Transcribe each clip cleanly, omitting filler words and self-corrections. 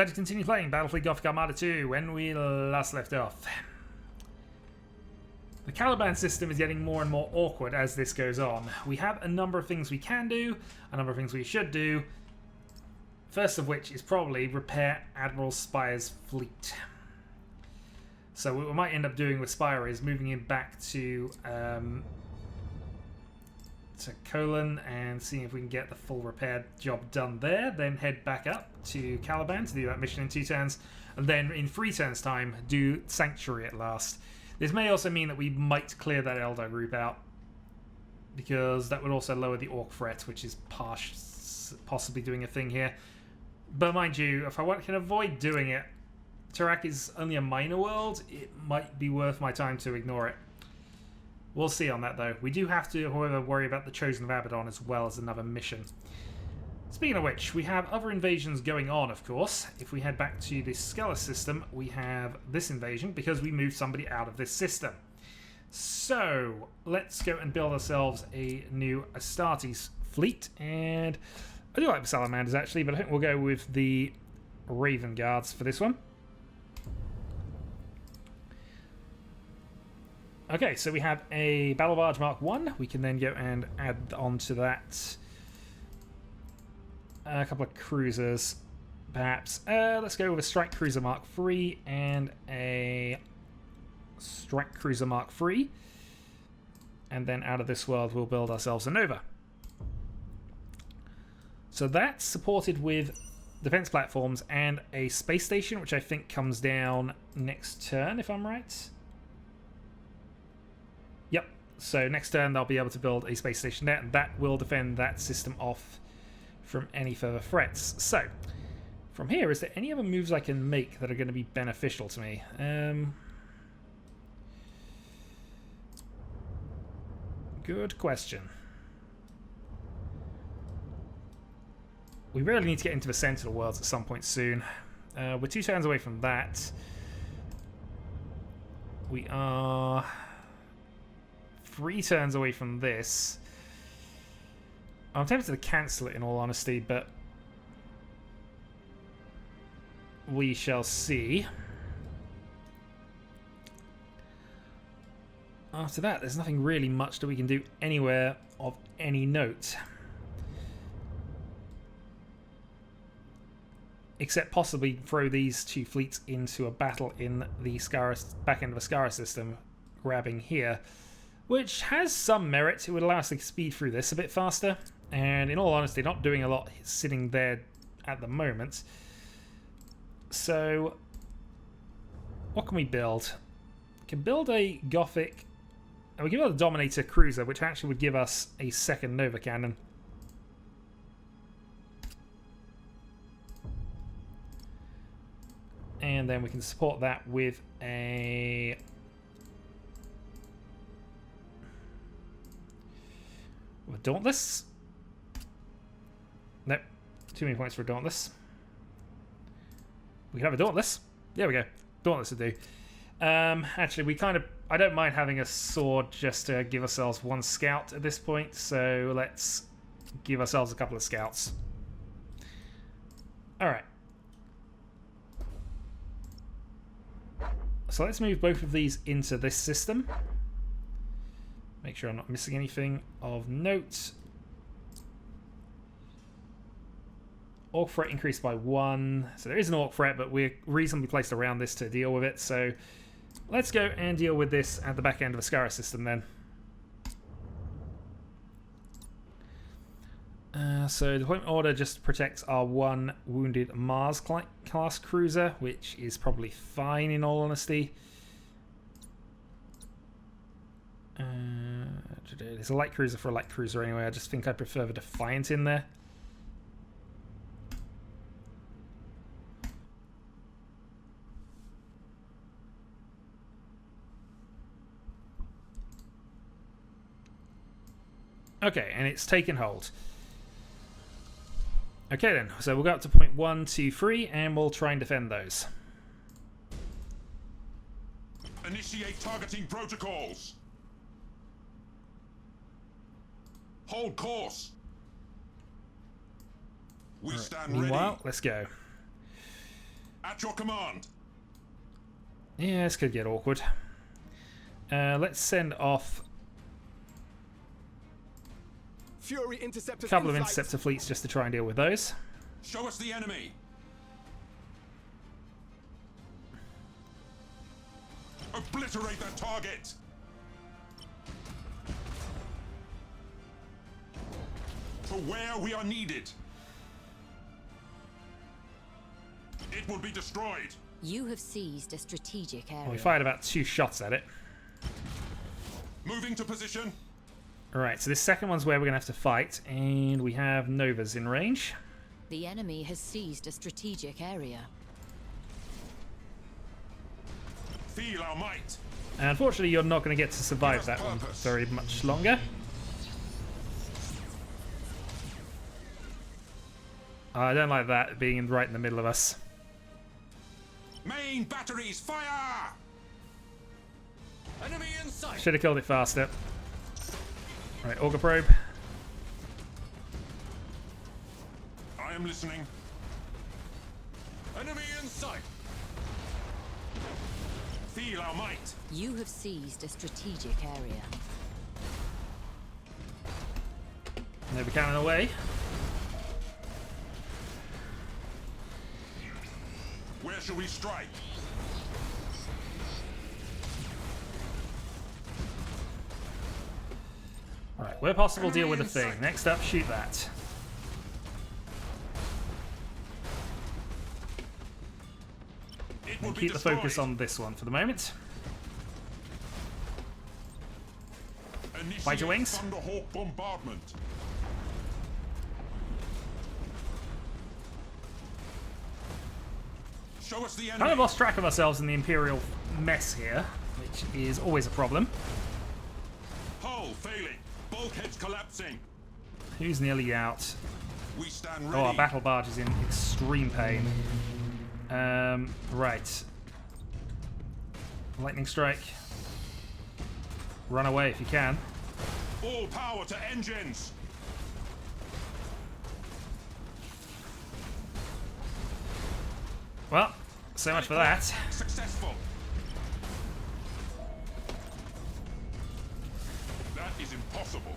let's continue playing Battlefleet Gothic Armada 2 when we last left off. The Caliban system is getting more and more awkward as this goes on. We have a number of things we can do, a number of things we should do. First of which is probably repair Admiral Spire's fleet. So what we might end up doing with Spire is moving him back to Colon and seeing if we can get the full repair job done there. Then head back up to Caliban to do that mission in 2 turns. And then in 3 turns time, do Sanctuary at last. This may also mean that we might clear that Eldar group out, because that would also lower the Orc threat, which is possibly doing a thing here. But mind you, if I can avoid doing it, Tarak is only a minor world, it might be worth my time to ignore it. We'll see on that though. We do have to, however, worry about the Chosen of Abaddon as well as another mission. Speaking of which, we have other invasions going on, of course. If we head back to the Skelos system, we have this invasion because we moved somebody out of this system. So, let's go and build ourselves a new Astartes fleet. And I do like the Salamanders actually, but I think we'll go with the Raven Guards for this one. Okay, so we have a Battle Barge Mark 1. We can then go and add on to that a couple of cruisers, perhaps. Let's go with a Strike Cruiser Mark 3 and a Strike Cruiser Mark 3. And then out of this world, we'll build ourselves a Nova. So that's supported with defense platforms and a space station, which I think comes down next turn, if I'm right. Yep, so next turn they'll be able to build a space station there, and that will defend that system off from any further threats. So, from here, is there any other moves I can make that are going to be beneficial to me? Good question. We really need to get into the Sentinel worlds at some point soon. We're 2 turns away from that. We are 3 turns away from this. I'm tempted to cancel it in all honesty, but we shall see. After that, there's nothing really much that we can do anywhere of any note. Except possibly throw these 2 fleets into a battle in the back end of the Skara system, grabbing here, which has some merit. It would allow us to speed through this a bit faster, and in all honesty, not doing a lot sitting there at the moment. So, what can we build? We can build a Gothic, and we can build a Dominator Cruiser, which actually would give us a second Nova Cannon. And then we can support that with a Dauntless. Nope, too many points for a Dauntless. We can have a Dauntless. There we go. Dauntless would do. Actually, I don't mind having a sword just to give ourselves 1 scout at this point. So let's give ourselves a couple of scouts. All right. So let's move both of these into this system. Make sure I'm not missing anything of note. Orc threat increased by 1. So there is an Orc threat, but we're reasonably placed around this to deal with it. So let's go and deal with this at the back end of a Skara system then. So deployment order just protects our 1 wounded Mars class cruiser, which is probably fine in all honesty. There's a light cruiser for a light cruiser anyway. I just think I prefer the Defiant in there. Okay, and it's taken hold. Okay then, so we'll go up to point 1, 2, 3, and we'll try and defend those. Initiate targeting protocols. Hold course. We stand Meanwhile, ready. let's go. At your command. Yeah, this could get awkward. Let's send off Fury interceptors a couple of in flight. interceptor fleets just to try and deal with those. Show us the enemy. Obliterate that target. To where we are needed. It will be destroyed. You have seized a strategic area. Well, we fired about 2 shots at it. Moving to position. Alright, so this second one's where we're going to have to fight, and we have Novas in range. The enemy has seized a strategic area. Feel our might. And unfortunately, you're not going to get to survive that one very much longer. I don't like that being right in the middle of us. Main batteries, fire! Enemy in sight. Should have killed it faster. Right, Auger Probe. I am listening. Enemy in sight. Feel our might. You have seized a strategic area. Nova cannon away. Where shall we strike? Alright, where possible, deal with the thing. Next up, shoot that. It will And be keep the destroyed. focus on this one for the moment. Initiate Fighter wings. Thunderhawk bombardment. Show us the enemy. Kind of lost track of ourselves in the Imperial mess here, which is always a problem. Hull failing. Bulkheads collapsing. Who's nearly out? We stand ready. Oh, our battle barge is in extreme pain. Right. Lightning strike. Run away if you can. All power to engines. Well, so much for that. Successful. That is impossible.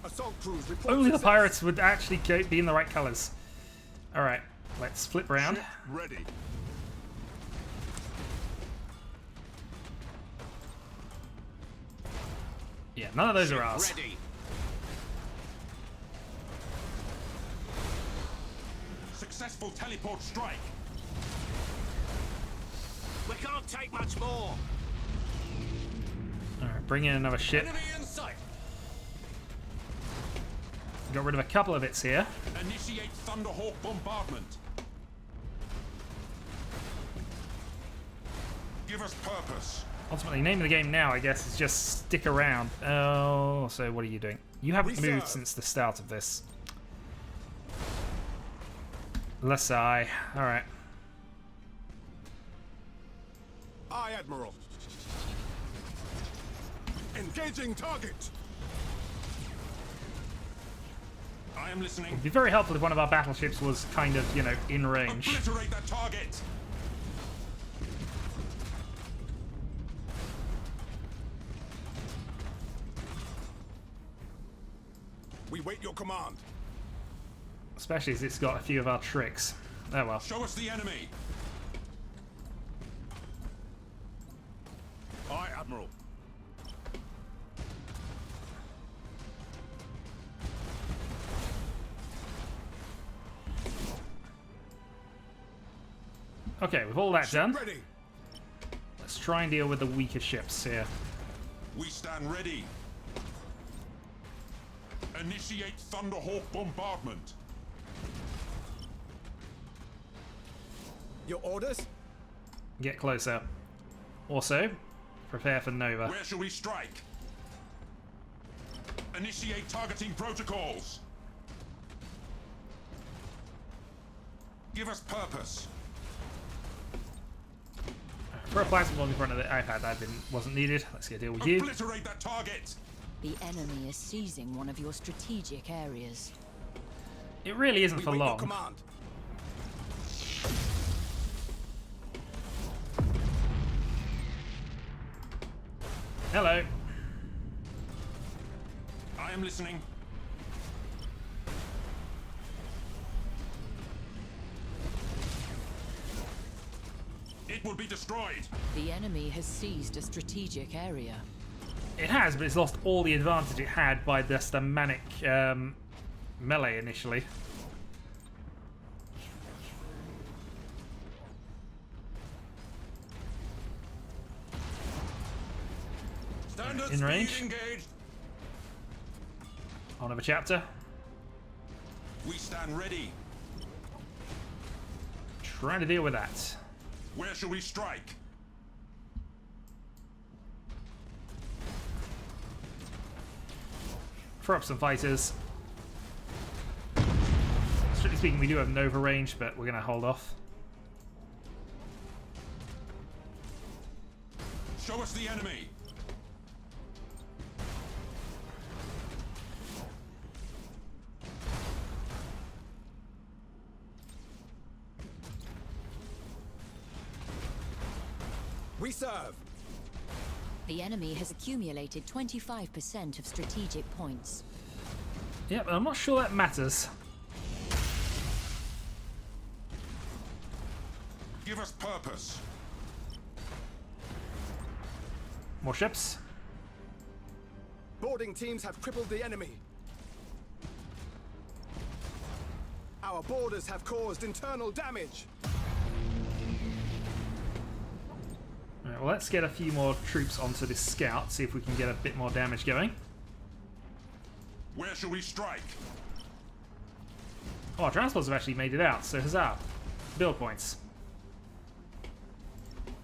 Assault crews report Only the success. pirates would actually be in the right colours. Alright, let's flip round. Ship ready. Yeah, none of those Ship are ours. ready. Successful teleport strike. We can't take much more. Alright, bring in another ship. Enemy in sight. Got rid of a couple of its here. Initiate Thunderhawk bombardment. Give us purpose. Ultimately, name of the game now, I guess, is just stick around. Oh, so what are you doing? You haven't moved Reserve. since the start of this. Lasai. Alright. Aye, Admiral. Engaging target. I am listening. It'd be very helpful if one of our battleships was kind of, you know, in range. Obliterate that target. We wait your command. Especially as it's got a few of our tricks. Oh well. Show us the enemy. Aye, Admiral. Okay, with all that done, Ready. let's try and deal with the weaker ships here. We stand ready. Initiate Thunderhawk bombardment. Your orders? Get closer. Also, prepare for Nova. Where shall we strike? Initiate targeting protocols. Give us purpose. For a plasma bomb in front of the iPad, that wasn't needed. Let's get a deal with you. Obliterate that target. The enemy is seizing one of your strategic areas. It really isn't We for wait your long. command. Hello. I am listening. It will be destroyed. The enemy has seized a strategic area. It has, but it's lost all the advantage it had by just a manic melee initially. Standard In speed range. engaged. On of a chapter. We stand ready. Trying to deal with that. Where shall we strike? Throw up some fighters. Strictly speaking, we do have Nova range, but we're going to hold off. Show us the enemy. We serve. The enemy has accumulated 25% of strategic points. Yeah, but I'm not sure that matters. Give us purpose. More ships. Boarding teams have crippled the enemy. Our boarders have caused internal damage. Right, well, let's get a few more troops onto this scout, see if we can get a bit more damage going. Where shall we strike? Oh, our transports have actually made it out, so huzzah. Build points.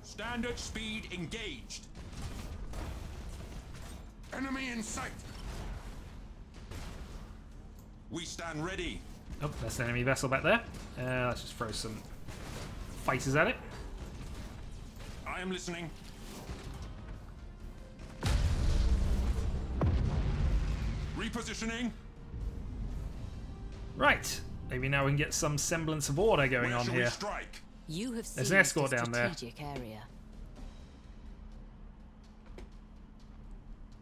Standard speed engaged. Enemy in sight. We stand ready. Oh, that's an enemy vessel back there. Let's just throw some fighters at it. I am listening. Repositioning. Right. Maybe now we can get some semblance of order going Where on shall here. we strike? You have There's seized an escort a down there. strategic area.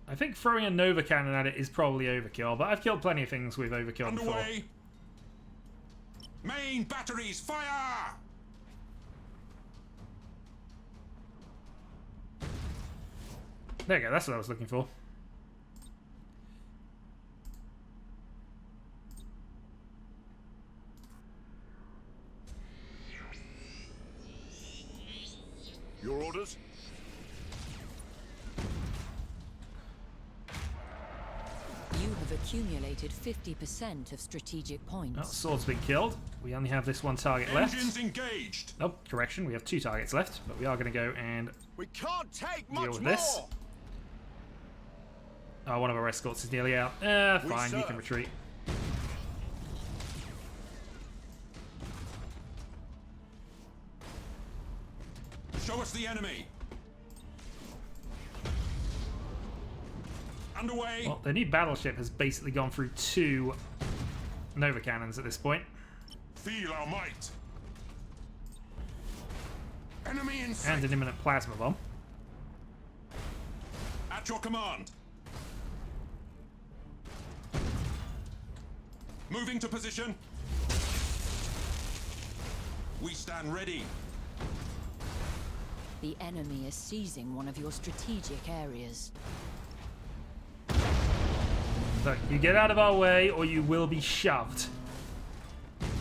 I think throwing a Nova cannon at it is probably overkill, but I've killed plenty of things with overkill before. Underway. Main batteries, fire! There you go, that's what I was looking for. Your orders? You have accumulated 50% of strategic Oh, points. sword's been killed. We only have this one target left. Engines engaged. Oh, correction, we have 2 targets left, but we are going to go and We can't take deal much with more. this. Oh, one of our escorts is nearly out. Fine, you can serve. retreat. Show us the enemy. Underway. Well, their new battleship has basically gone through 2 Nova cannons at this point. Feel our might. Enemy in sight. And an imminent plasma bomb. At your command. Moving to position. We stand ready. The enemy is seizing one of your strategic areas. Look, you get out of our way or you will be shoved.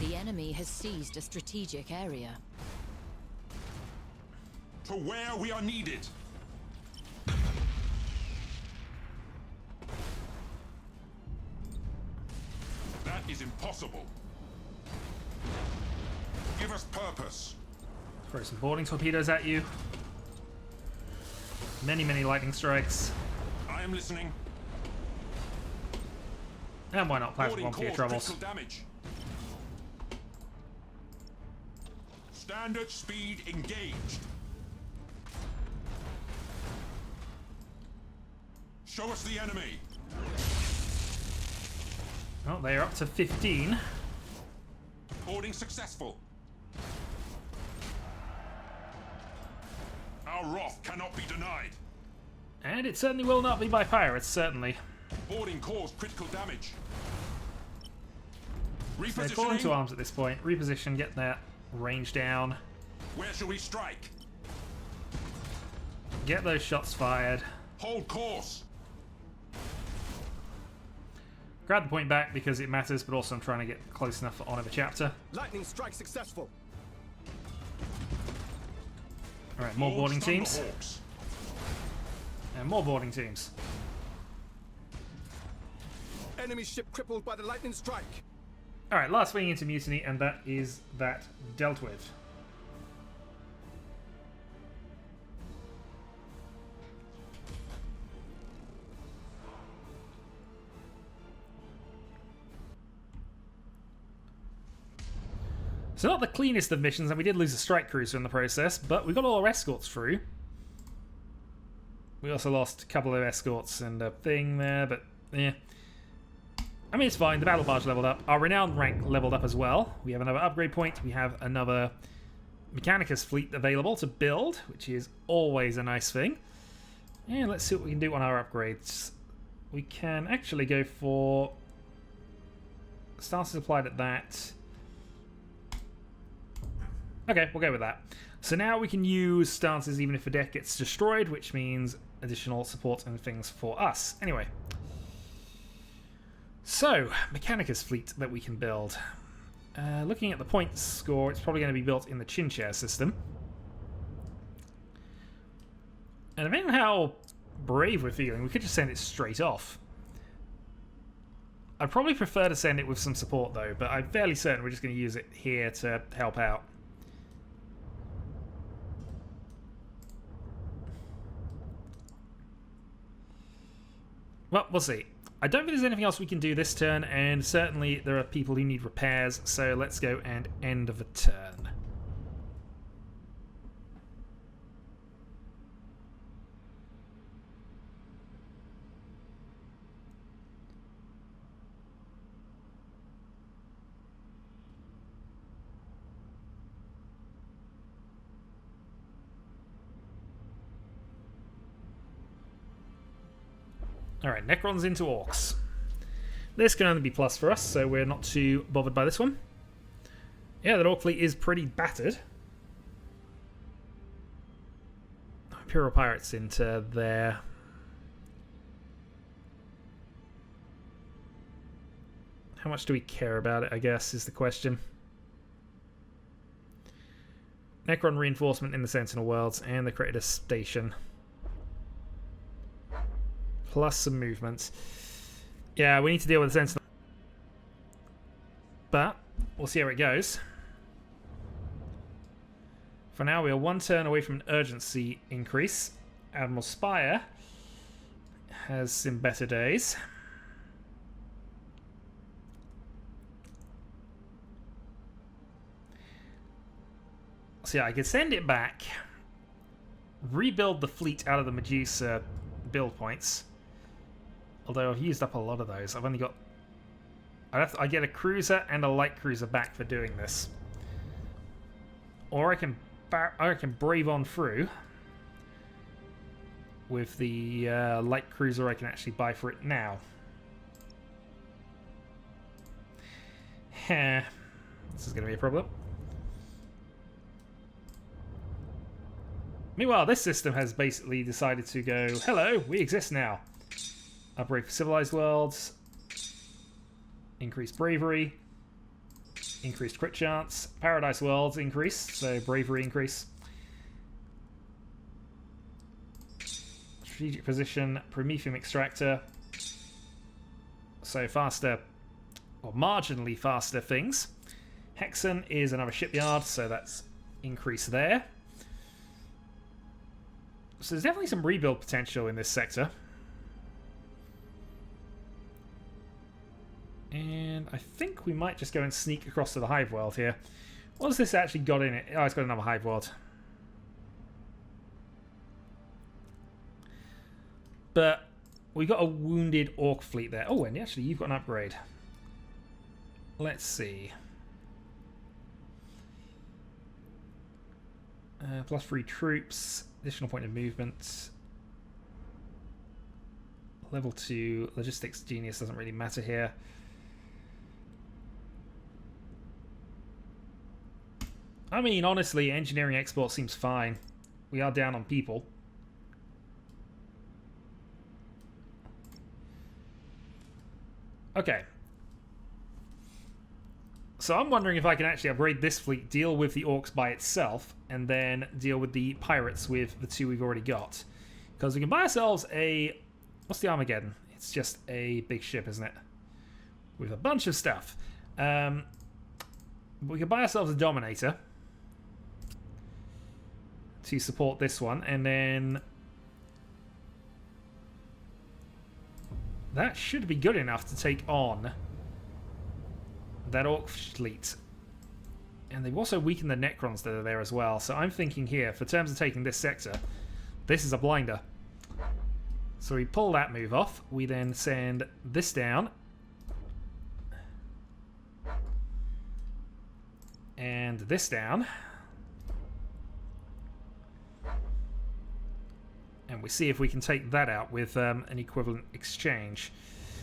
The enemy has seized a strategic area. To where we are needed. That is impossible. Give us purpose. Throw some boarding torpedoes at you. Many, many lightning strikes. I am listening. And why not plasma Boarding bomb for your cause troubles? critical damage. Standard speed engaged. Show us the enemy. Oh, they are up to 15. Boarding successful. Our wrath cannot be denied. And it certainly will not be by pirates, certainly. Boarding caused critical damage. So call into Repositioning. arms at this point. Reposition, get that range down. Where shall we strike? Get those shots fired. Hold course. Grab the point back because it matters, but also I'm trying to get close enough for Honor the Chapter. Lightning strike successful. Alright, more boarding Launch teams. Thunderhawks. And more boarding teams. Enemy ship crippled by the lightning strike. Alright, last swing into mutiny, and that is that dealt with. So not the cleanest of missions, and we did lose a strike cruiser in the process, but we got all our escorts through. We also lost a couple of escorts and a thing there, but yeah. I mean, it's fine. The battle barge leveled up. Our renowned rank leveled up as well. We have another upgrade point. We have another Mechanicus fleet available to build, which is always a nice thing. And let's see what we can do on our upgrades. We can actually go for stances applied at that. Okay, we'll go with that. So now we can use stances even if a deck gets destroyed, which means additional support and things for us. Anyway. So, Mechanicus fleet that we can build. Looking at the points score, it's probably going to be built in the chin chair system. And depending on how brave we're feeling, we could just send it straight off. I'd probably prefer to send it with some support though, but I'm fairly certain we're just going to use it here to help out. Well, we'll see. I don't think there's anything else we can do this turn, and certainly there are people who need repairs, so let's go and end the turn. Alright, Necrons into Orcs. This can only be plus for us, so we're not too bothered by this one. Yeah, that Orc fleet is pretty battered. Imperial Pirates into there. How much do we care about it, I guess, is the question. Necron reinforcement in the Sentinel Worlds, and they created a station. Plus some movement. Yeah, we need to deal with the Sentinel. But we'll see how it goes. For now, we are one turn away from an urgency increase. Admiral Spire has some better days. So yeah, I could send it back, rebuild the fleet out of the Medusa build points. Although I've used up a lot of those. I've only got... I get a cruiser and a light cruiser back for doing this. Or I can brave on through with the light cruiser I can actually buy for it now. This is going to be a problem. Meanwhile, this system has basically decided to go, hello, we exist now. Upgrade for civilized worlds, increased bravery, increased crit chance, paradise worlds increased, so bravery increase. Strategic position, Prometheum extractor, so faster, or marginally faster things. Hexen is another shipyard, so that's increase there. So there's definitely some rebuild potential in this sector. And I think we might just go and sneak across to the Hive World here. What has this actually got in it? Oh, it's got another Hive World. But we got a wounded Orc fleet there. Oh, and actually you've got an upgrade. Let's see. Plus 3 troops, additional point of movement. Level 2 logistics genius doesn't really matter here. I mean, honestly, engineering export seems fine. We are down on people. Okay. So I'm wondering if I can actually upgrade this fleet, deal with the orcs by itself, and then deal with the pirates with the 2 we've already got. Because we can buy ourselves a... What's the Armageddon? It's just a big ship, isn't it? With a bunch of stuff. We can buy ourselves a Dominator to support this one, and then that should be good enough to take on that orc fleet. And they've also weakened the Necrons that are there as well. So I'm thinking here, for terms of taking this sector, this is a blinder. So we pull that move off. We then send this down. And this down. And we see if we can take that out with an equivalent exchange.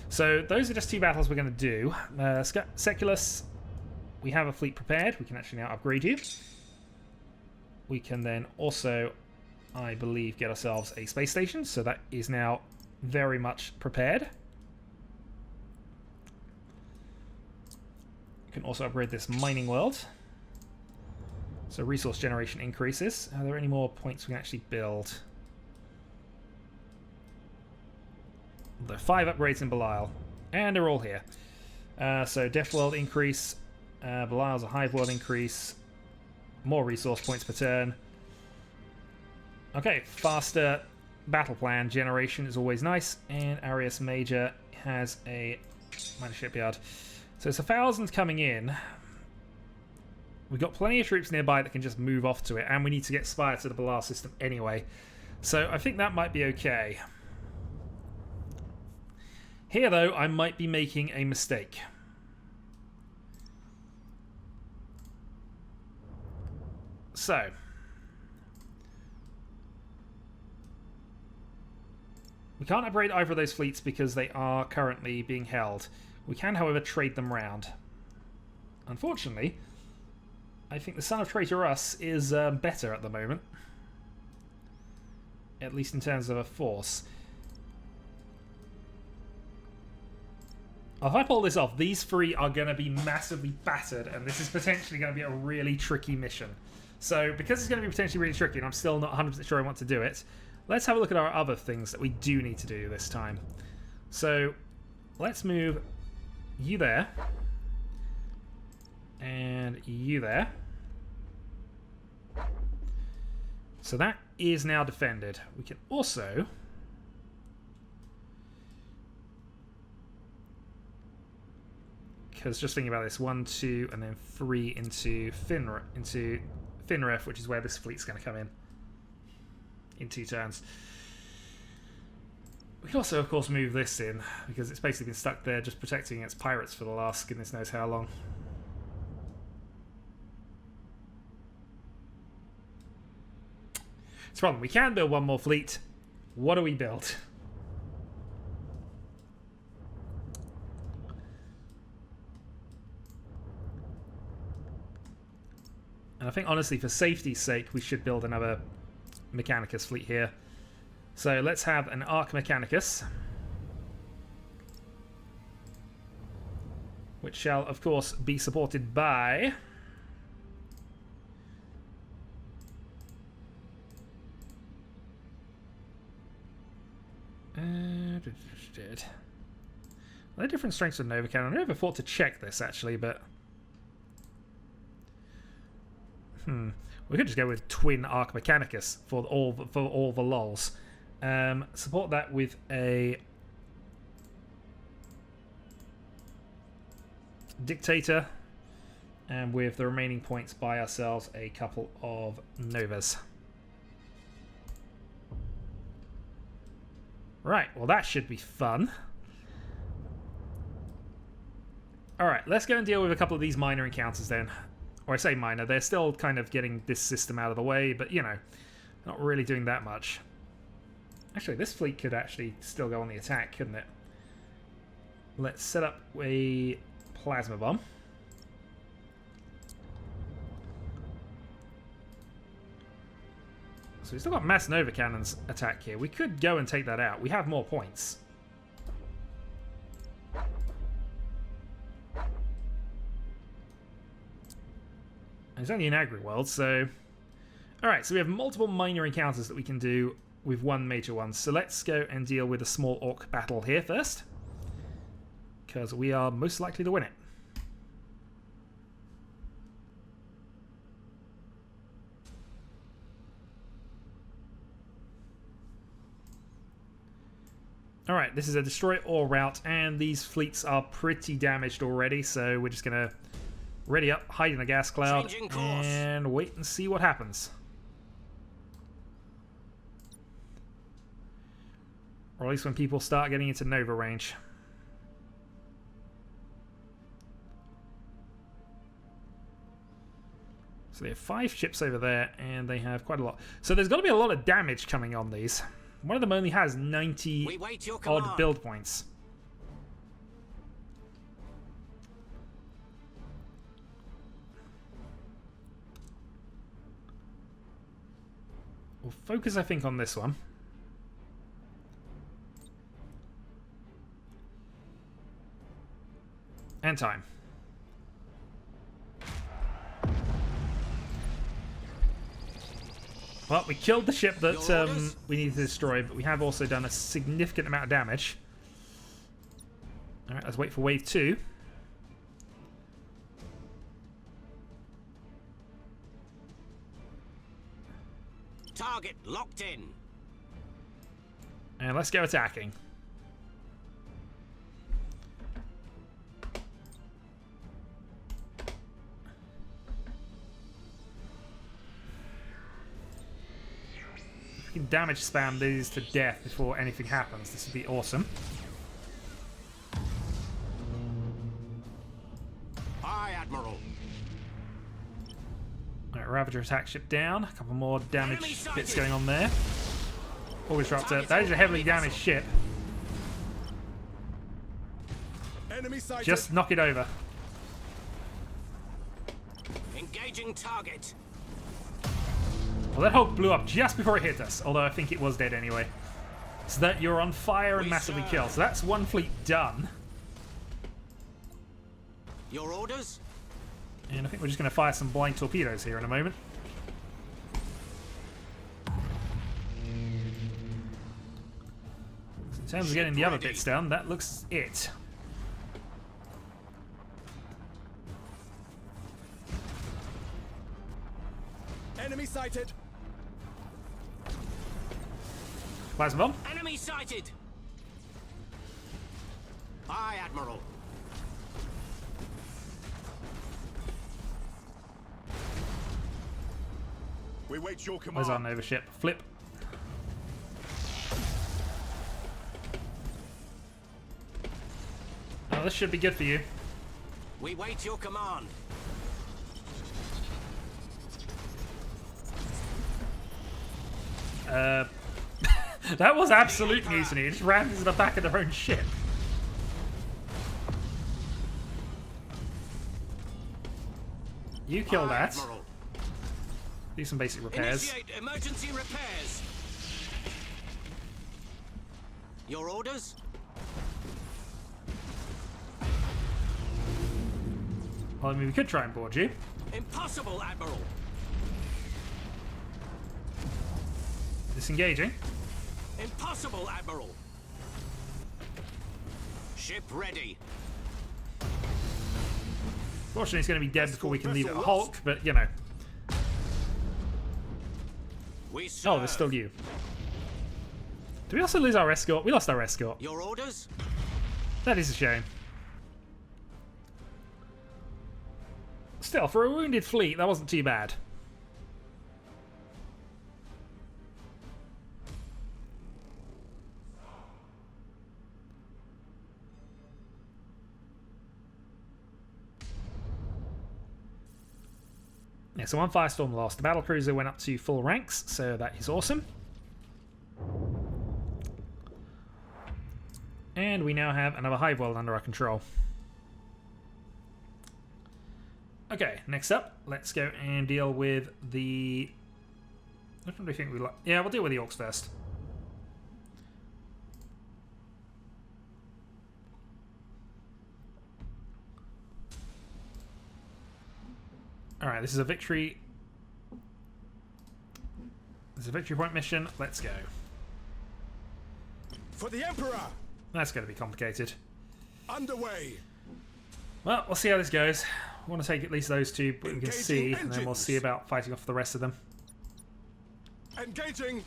So those are just 2 battles we're going to do. Seculus, we have a fleet prepared. We can actually now upgrade you. We can then also, I believe, get ourselves a space station. So that is now very much prepared. We can also upgrade this mining world. So resource generation increases. Are there any more points we can actually build? There are 5 upgrades in Belial, and they're all here. So Death World increase, Belial's a Hive World increase, more resource points per turn. Okay, faster battle plan generation is always nice, and Arius Major has a minor shipyard. So it's 1,000 coming in. We've got plenty of troops nearby that can just move off to it, and we need to get Spire to the Belial system anyway. So I think that might be okay. Here, though, I might be making a mistake. So, we can't upgrade either of those fleets because they are currently being held. We can, however, trade them round. Unfortunately, I think the Son of Traitor Us is better at the moment. At least in terms of a force. If I pull this off, these 3 are going to be massively battered, and this is potentially going to be a really tricky mission. So, because it's going to be potentially really tricky, and I'm still not 100% sure I want to do it, let's have a look at our other things that we do need to do this time. So, let's move you there, and you there. So that is now defended. We can also... Because just thinking about this, 1, 2, and then 3 into Finref, which is where this fleet's going to come in 2 turns. We can also, of course, move this in because it's basically been stuck there, just protecting against pirates for the last goodness knows how long. It's a problem. We can build 1 more fleet. What do we build? And I think, honestly, for safety's sake, we should build another Mechanicus fleet here. So let's have an Arc Mechanicus. Which shall, of course, be supported by... Are there different strengths of Nova Cannon? I never thought to check this, actually, but... We could just go with twin Arc Mechanicus for all the lols. Support that with a Dictator, and with the remaining points buy ourselves a couple of Novas. Right, well that should be fun. Alright, let's go and deal with a couple of these minor encounters then. Or I say minor, they're still kind of getting this system out of the way, but, you know, not really doing that much. Actually, this fleet could actually still go on the attack, couldn't it? Let's set up a plasma bomb. So we've still got mass Nova Cannon's attack here. We could go and take that out. We have more points. It's only an aggro world, so... Alright, so we have multiple minor encounters that we can do with one major one. So let's go and deal with a small orc battle here first. Because we are most likely to win it. Alright, this is a destroy all route, and these fleets are pretty damaged already, so we're just going to ready up, hide in a gas cloud, and wait and see what happens. Or at least when people start getting into Nova range. So they have 5 ships over there, and they have quite a lot. So there's got to be a lot of damage coming on these. One of them only has 90 odd build points. We'll focus, I think, on this one. And time. Well, we killed the ship that we needed to destroy, but we have also done a significant amount of damage. Alright, let's wait for wave 2. Target locked in. And let's go attacking. If we can damage spam these to death before anything happens, this would be awesome. Aye, Admiral. Alright, Ravager attack ship down. A couple more damage bits going on there. Always Disruptor. That is a heavily damaged ship. Enemy sighted. Just knock it over. Engaging target. Well, that Hulk blew up just before it hit us, although I think it was dead anyway. So that you're on fire and massively killed. So that's one fleet done. Your orders? And I think we're just going to fire some blind torpedoes here in a moment. In terms of getting the other bits done, that looks it. Enemy sighted. Plasma bomb. Enemy sighted. Aye, Admiral. We wait your command. Where's our Nova ship? Flip. Oh, this should be good for you. We wait your command. That was absolute mutiny. It just ran into the back of their own ship. You kill that. Admiral. Do some basic repairs. Initiate emergency repairs. Your orders? Well, I mean, we could try and board you. Impossible, Admiral. Disengaging. Impossible, Admiral. Ship ready. Fortunately, it's going to be dead before we can leave it a Hulk, but, you know. We serve. Oh, there's still you. Did we also lose our escort? We lost our escort. Your orders? That is a shame. Still, for a wounded fleet, that wasn't too bad. Yeah, so one Firestorm lost. The Battlecruiser went up to full ranks, so that is awesome. And we now have another Hive World under our control. Okay, next up, let's go and deal with the... Which one do we think we like? Yeah, we'll deal with the Orcs first. Alright, this is a victory. This is a victory point mission. Let's go. For the Emperor! That's going to be complicated. Underway! Well, we'll see how this goes. I want to take at least those two, but we can Engaging see, and then we'll engines. see about fighting off the rest of them. Engaging!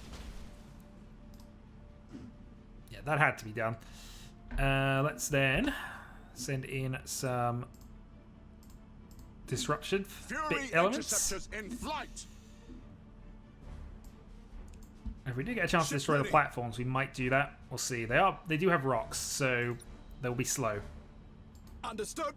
Yeah, that had to be done. Let's then send in some disruption Fury elements. interceptors in flight! If we do get a chance to Ship destroy the ready. platforms, we might do that. We'll see. They do have rocks, so they'll be slow. Understood!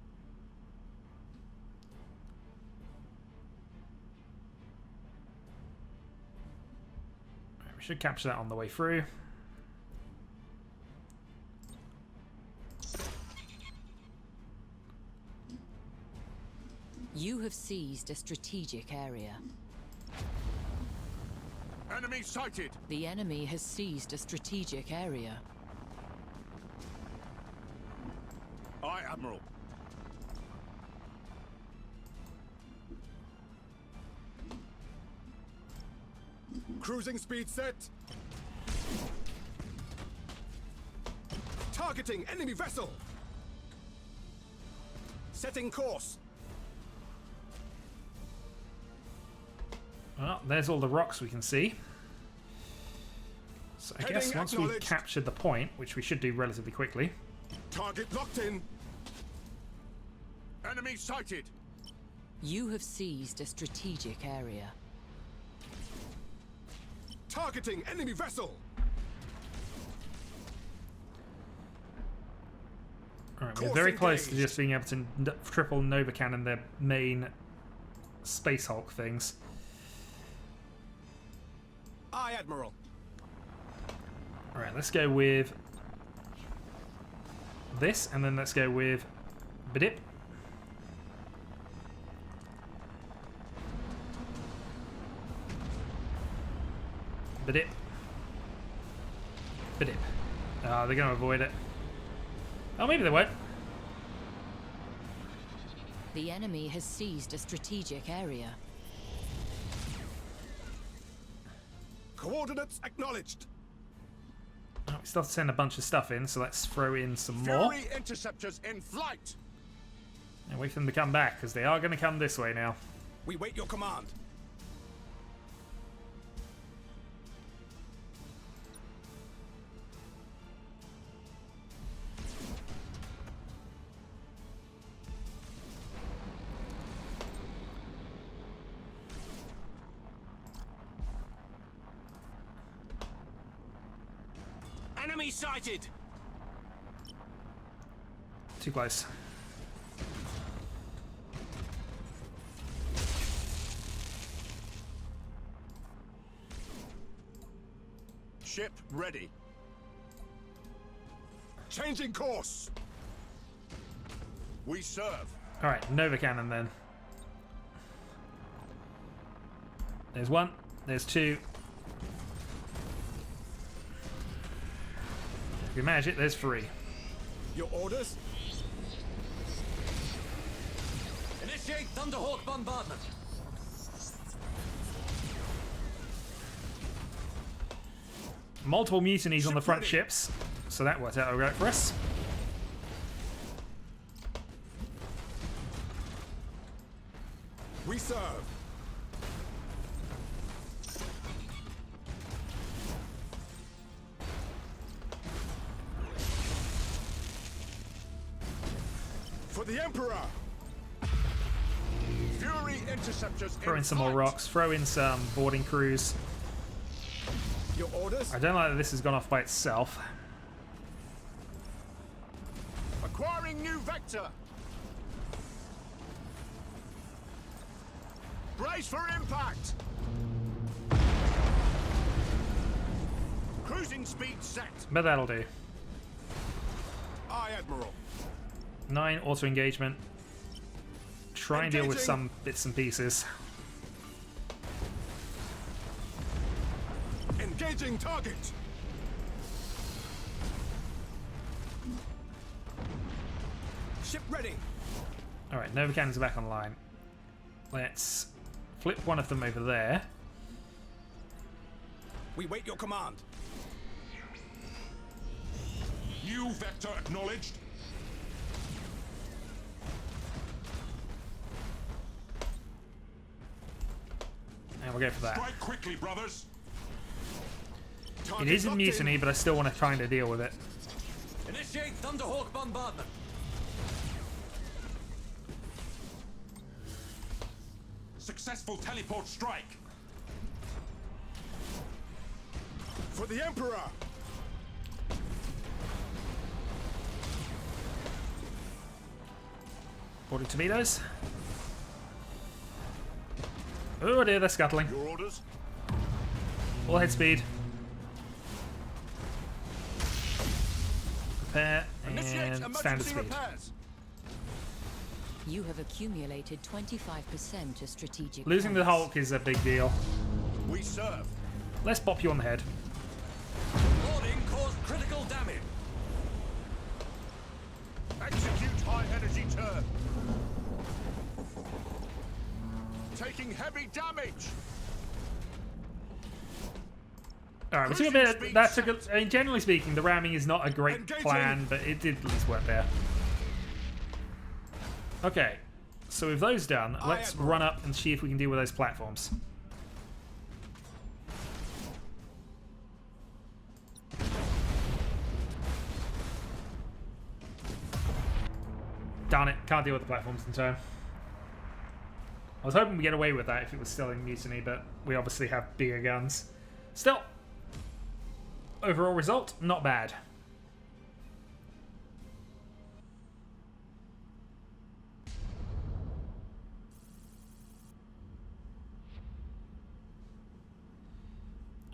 We should capture that on the way through. You have seized a strategic area. Enemy sighted! The enemy has seized a strategic area. Aye, Admiral. Cruising speed set. Targeting enemy vessel. Setting course. Well, there's all the rocks we can see. So I guess Heading once we've acknowledged. captured the point, which we should do relatively quickly. Target locked in. Enemy sighted. You have seized a strategic area. Targeting enemy vessel. Alright, we're Course very close to engaged. just being able to triple Nova Cannon their main Space Hulk things. Aye, Admiral. Alright, let's go with this, and then let's go with Bidip. Bidip. Bidip. They're going to avoid it. Oh, maybe they won't. The enemy has seized a strategic area. Coordinates acknowledged. Oh, we still have to send a bunch of stuff in, so let's throw in some more. Fury interceptors in flight. And wait for them to come back, because they are going to come this way now. We wait your command. Enemy sighted! Too close. Ship ready. Changing course. We serve. Alright, Nova Cannon then. There's one, there's two. If we manage it, there's three. Your orders? Initiate Thunderhawk bombardment! Multiple mutinies on the Ship front ready. ships, so that worked out alright for us. We serve. For the Emperor. Fury interceptors. Throw in some more flight. rocks, throw in some boarding crews. Your orders? I don't like that this has gone off by itself. Acquiring new vector. Brace for impact! Cruising speed set. But that'll do. Aye, Admiral. 9 auto engagement. Try and deal with Engaging. some bits and pieces. Engaging target. Ship ready. Alright, Nova cannons are back online. Let's flip one of them over there. We wait your command. New vector acknowledged. And we'll go for that. Strike quickly, brothers. It Target is a locked mutiny, in. but I still want to kind of deal with it. Initiate Thunderhawk bombardment. Successful teleport strike. For the Emperor. 40 torpedoes. Oh dear, they're scuttling. Your orders. All head speed. Prepare Initiate and standard emergency speed. repairs. You have accumulated 25% of strategic Losing the points. Hulk is a big deal. We serve. Let's pop you on the head. Boarding caused critical damage. Execute high energy turn. Taking heavy damage. Alright, we took a bit. That took a, I mean, generally speaking, the ramming is not a great Engaging. plan, but it did at least work there. Okay, so with those done, let's Admiral. run up and see if we can deal with those platforms. Darn it, can't deal with the platforms in time. I was hoping we'd get away with that if it was still in mutiny, but we obviously have bigger guns. Still, overall result, not bad.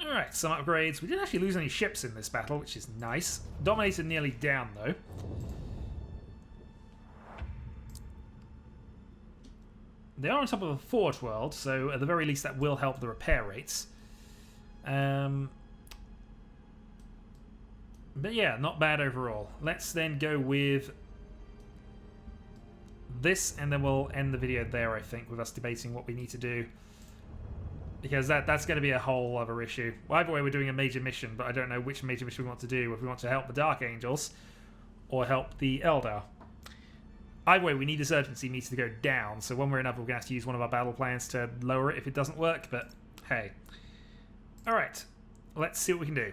Alright, some upgrades. We didn't actually lose any ships in this battle, which is nice. Dominated nearly down, though. They are on top of a forge world, so at the very least that will help the repair rates. But yeah, not bad overall. Let's then go with this, and then we'll end the video there, I think, with us debating what we need to do. Because that's going to be a whole other issue. Well, either way, we're doing a major mission, but I don't know which major mission we want to do. If we want to help the Dark Angels, or help the Eldar. Either way, we need this urgency meter to go down, so one way or another we're going to have to use one of our battle plans to lower it if it doesn't work, but hey. Alright, let's see what we can do.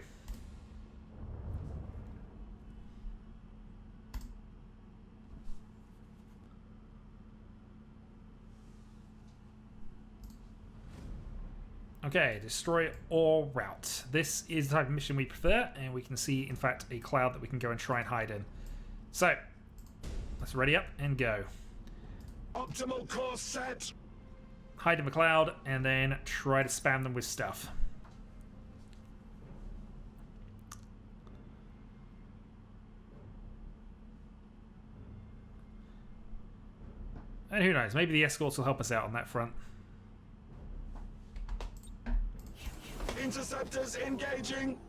Okay, destroy or rout. This is the type of mission we prefer, and we can see, in fact, a cloud that we can go and try and hide in. So, let's ready up and go. Optimal course set. Hide in the cloud, and then try to spam them with stuff. And who knows, maybe the escorts will help us out on that front. Interceptors engaging.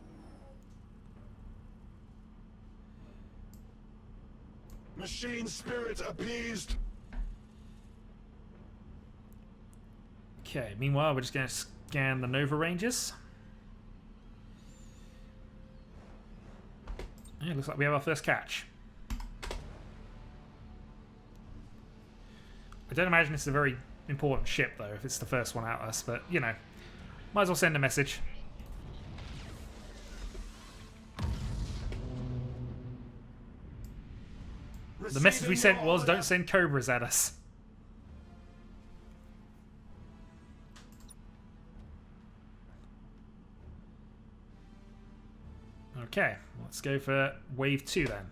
Machine spirit appeased. Okay, meanwhile, we're just going to scan the Nova Rangers. Yeah, looks like we have our first catch. I don't imagine it's a very important ship, though, if it's the first one out of us, but, you know, might as well send a message. The message we sent was, don't send Cobras at us. Okay, let's go for wave 2 then.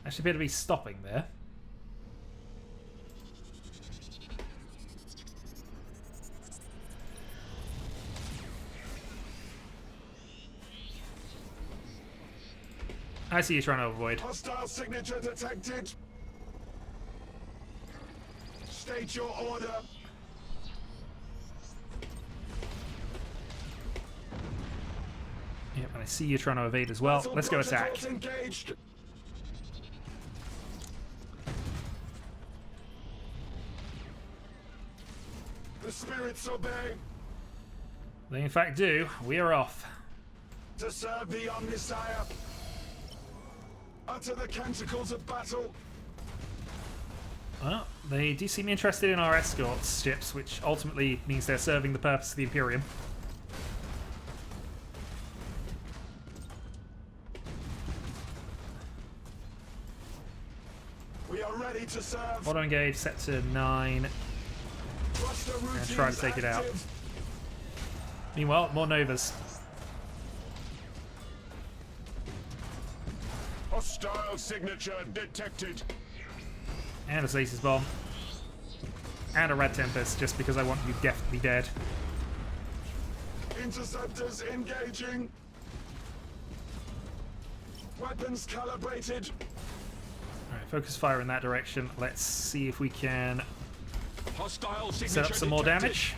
Actually appear to be stopping there. I see you trying to avoid. Hostile signature detected. State your order. Yep, and I see you trying to evade as well. Let's go attack. Engaged. The spirits obey. They in fact do. We are off. To serve the Omnisire. Utter the canticles of battle. Well, they do seem interested in our escort ships, which ultimately means they're serving the purpose of the Imperium. We are ready to serve. Auto engage set to 9 and try to take it out. Meanwhile, more Novas. Hostile signature detected. And a Stasis Bomb. And a Red Tempest, just because I want you definitely dead. Interceptors engaging. Weapons calibrated. Alright, focus fire in that direction. Let's see if we can Hostile signature set up some more detected. damage.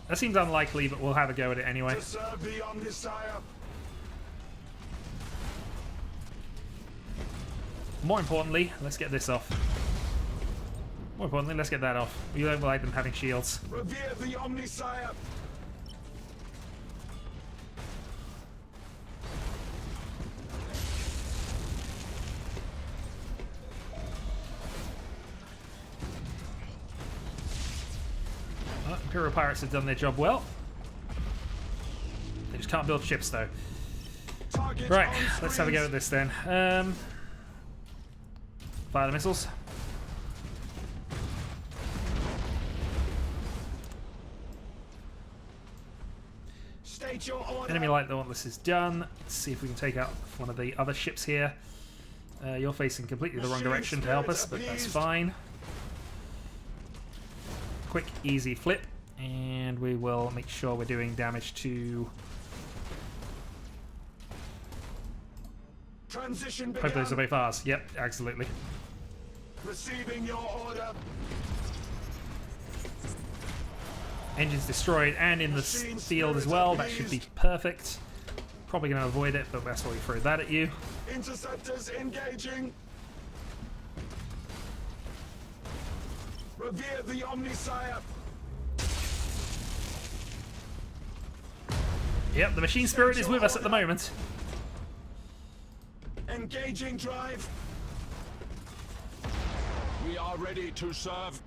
That seems unlikely, but we'll have a go at it anyway. To serve the Omnisire. More importantly, let's get this off. More importantly, let's get that off. We don't like them having shields. Revere the Omnisire. Oh, Imperial Pirates have done their job well. They just can't build ships, though. Target Right, on let's have a go screens. at this then. Fire the missiles. State your order. Enemy Light Dauntless is done. Let's see if we can take out one of the other ships here. You're facing completely the wrong direction to help us, but that's fine. Quick, easy flip, and we will make sure we're doing damage to... Transition Hope those are begun. both ours. Yep, absolutely. Receiving your order. Engines destroyed and in the field as well. That should be perfect. Probably going to avoid it, but that's why we throw that at you. Interceptors engaging. Revere the Omnisire. Yep, the Machine Spirit is with us at the moment. Engaging drive. We are ready to serve.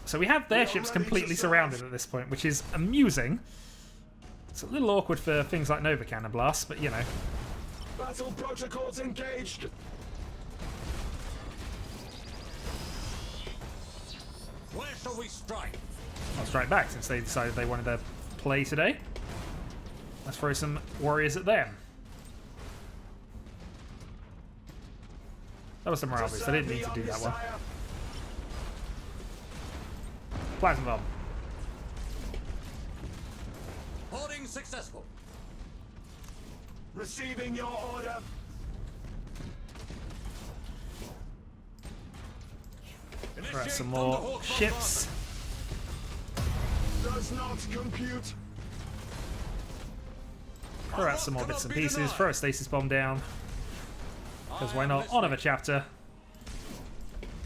So we have their ships completely surrounded at this point, which is amusing. It's a little awkward for things like Nova Cannon Blasts, but you know. Battle protocols engaged. Where shall we strike? I'll strike back since they decided they wanted to play today. Let's throw some warriors at them. That was some morale boost. I didn't need to do that one. Plasma Bomb. Hoarding successful. Receiving your order. Initiate Alright, some more Thunderhawk ships. Does not compute. Throw out some more bits and pieces. Throw a Stasis Bomb down. Because why not? On of a chapter.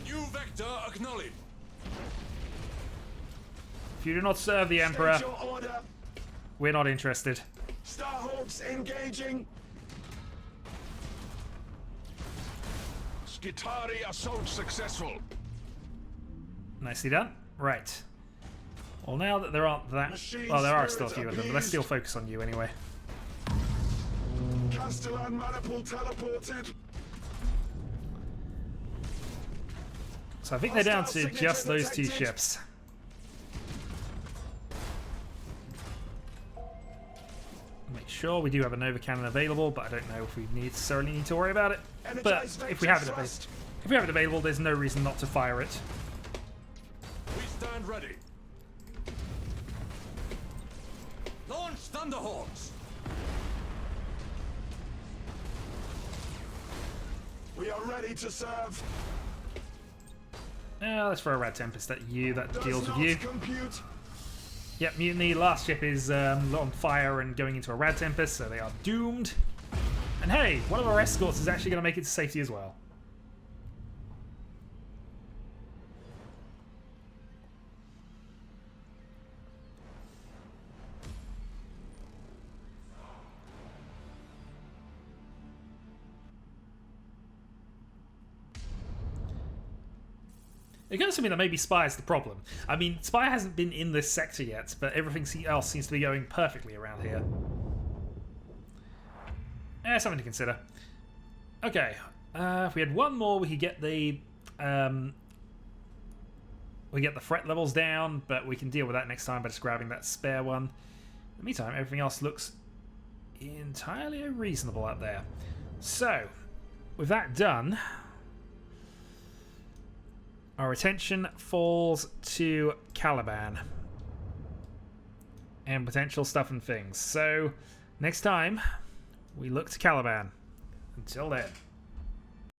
New vector acknowledged. If you do not serve the Emperor, State your order. we're not interested. Starhawks engaging. Skitari assault successful. Nicely done. Right. Well, now that there aren't that... Well, there are still a few of them, but let's still focus on you anyway. Castellan Maniple teleported. So I think they're down to just those two ships. Make sure we do have a Nova Cannon available, but I don't know if we necessarily need to worry about it. But if we have it available, there's no reason not to fire it. We stand and ready. Launch Thunderhawks. We are ready to serve. Let's throw a Rad Tempest at you. That Does deals with not you. compute. Yep, Mutiny. Last ship is on fire and going into a Rad Tempest, so they are doomed. And hey, one of our escorts is actually going to make it to safety as well. It goes to me that maybe Spy is the problem. I mean, Spy hasn't been in this sector yet, but everything else seems to be going perfectly around here. Something to consider. Okay, if we had one more, we could get the threat levels down, but we can deal with that next time by just grabbing that spare one. In the meantime, everything else looks entirely reasonable out there. So, with that done, our attention falls to Caliban and potential stuff and things. So, next time, we look to Caliban. Until then.